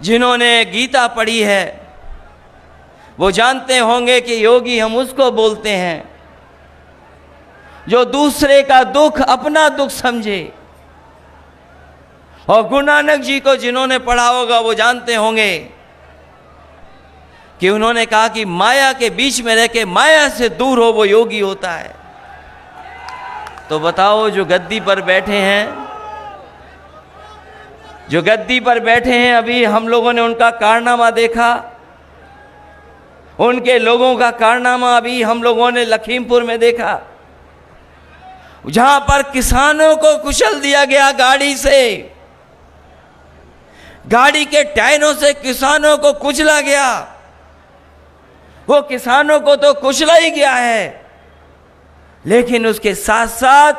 जिन्होंने गीता पढ़ी है वो जानते होंगे कि योगी हम उसको बोलते हैं जो दूसरे का दुख अपना दुख समझे। और गुरु नानक जी को जिन्होंने पढ़ा होगा वो जानते होंगे कि उन्होंने कहा कि माया के बीच में रह के माया से दूर हो वो योगी होता है। तो बताओ, जो गद्दी पर बैठे हैं, जो गद्दी पर बैठे हैं, अभी हम लोगों ने उनका कारनामा देखा, उनके लोगों का कारनामा अभी हम लोगों ने लखीमपुर में देखा, जहां पर किसानों को कुचल दिया गया गाड़ी से, गाड़ी के टायरों से किसानों को कुचला गया। वो किसानों को तो कुचला ही गया है, लेकिन उसके साथ साथ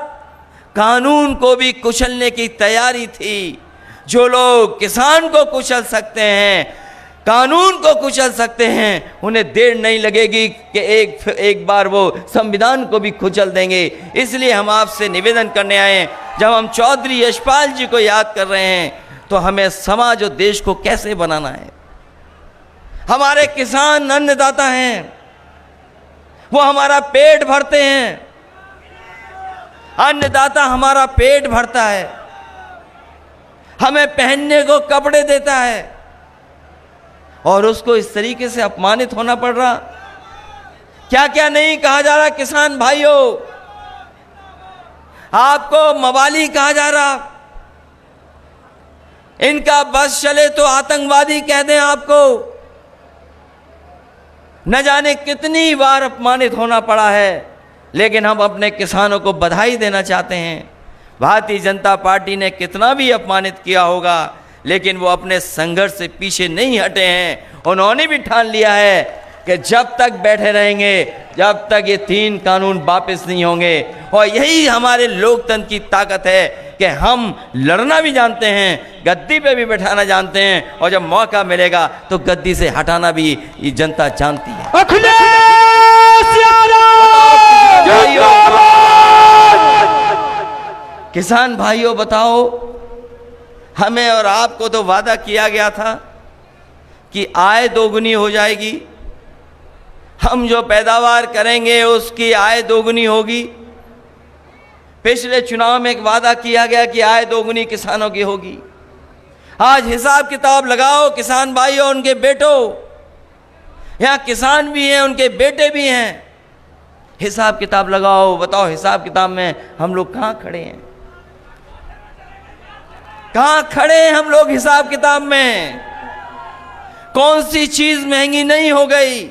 कानून को भी कुचलने की तैयारी थी। जो लोग किसान को कुचल सकते हैं, कानून को कुचल सकते हैं, उन्हें देर नहीं लगेगी कि एक बार वो संविधान को भी कुचल देंगे। इसलिए हम आपसे निवेदन करने आए, जब हम चौधरी यशपाल जी को याद कर रहे हैं तो हमें समाज और देश को कैसे बनाना है। हमारे किसान अन्नदाता हैं, वो हमारा पेट भरते हैं, अन्नदाता हमारा पेट भरता है, हमें पहनने को कपड़े देता है, और उसको इस तरीके से अपमानित होना पड़ रहा। क्या क्या नहीं कहा जा रहा किसान भाइयों, आपको मवाली कहा जा रहा, इनका बस चले तो आतंकवादी कह दें आपको। न जाने कितनी बार अपमानित होना पड़ा है, लेकिन हम अपने किसानों को बधाई देना चाहते हैं। भारतीय जनता पार्टी ने कितना भी अपमानित किया होगा, लेकिन वो अपने संघर्ष से पीछे नहीं हटे हैं। उन्होंने भी ठान लिया है कि जब तक बैठे रहेंगे, जब तक ये 3 कानून वापस नहीं होंगे। और यही हमारे लोकतंत्र की ताकत है कि हम लड़ना भी जानते हैं, गद्दी पे भी बैठाना जानते हैं, और जब मौका मिलेगा तो गद्दी से हटाना भी ये जनता जानती है। किसान भाइयों बताओ, हमें और आपको तो वादा किया गया था कि आय दोगुनी हो जाएगी, हम जो पैदावार करेंगे उसकी आय दोगुनी होगी। पिछले चुनाव में एक वादा किया गया कि आय दोगुनी किसानों की होगी। आज हिसाब किताब लगाओ किसान भाइयों, उनके बेटों, यहाँ किसान भी हैं, उनके बेटे भी हैं, हिसाब किताब लगाओ, बताओ हिसाब किताब में हम लोग कहाँ खड़े हैं, कहाँ खड़े हैं हम लोग हिसाब किताब में। कौन सी चीज महंगी नहीं हो गई।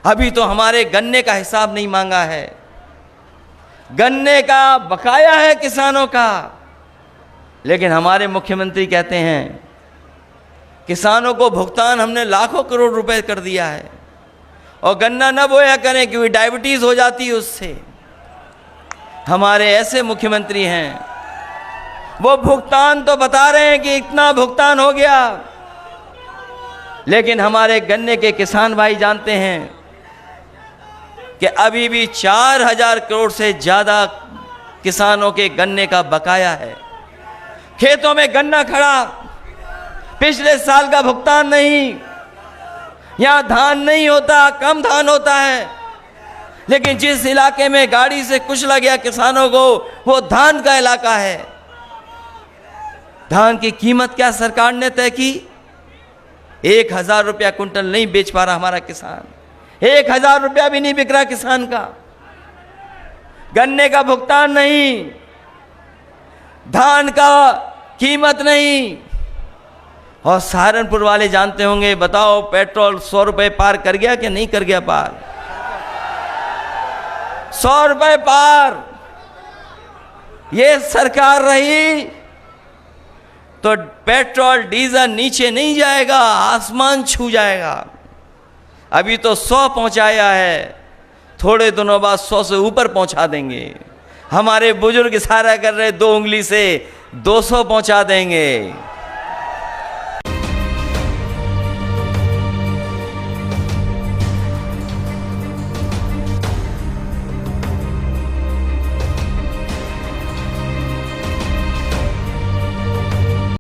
अभी तो हमारे गन्ने का हिसाब नहीं मांगा है, गन्ने का बकाया है किसानों का, लेकिन हमारे मुख्यमंत्री कहते हैं किसानों को भुगतान हमने लाखों करोड़ रुपए कर दिया है, और गन्ना न बोया करें क्योंकि डायबिटीज हो जाती है उससे। हमारे ऐसे मुख्यमंत्री हैं, वो भुगतान तो बता रहे हैं कि इतना भुगतान हो गया, लेकिन हमारे गन्ने के किसान भाई जानते हैं कि अभी भी 4000 करोड़ से ज्यादा किसानों के गन्ने का बकाया है। खेतों में गन्ना खड़ा, पिछले साल का भुगतान नहीं। यहां धान नहीं होता, कम धान होता है, लेकिन जिस इलाके में गाड़ी से कुचला गया किसानों को, वो धान का इलाका है। धान की कीमत क्या सरकार ने तय की? 1000 रुपया कुंटल नहीं बेच पा रहा हमारा किसान, 1000 रुपया भी नहीं बिक रहा किसान का। गन्ने का भुगतान नहीं, धान का कीमत नहीं। और सहारनपुर वाले जानते होंगे, बताओ पेट्रोल 100 रुपए पार कर गया कि नहीं कर गया पार? 100 रुपए पार। ये सरकार रही तो पेट्रोल डीजल नीचे नहीं जाएगा, आसमान छू जाएगा। अभी तो 100 पहुंचाया है, थोड़े दिनों बाद 100 से ऊपर पहुंचा देंगे। हमारे बुजुर्ग इशारा कर रहे 2 उंगली से 200 पहुंचा देंगे।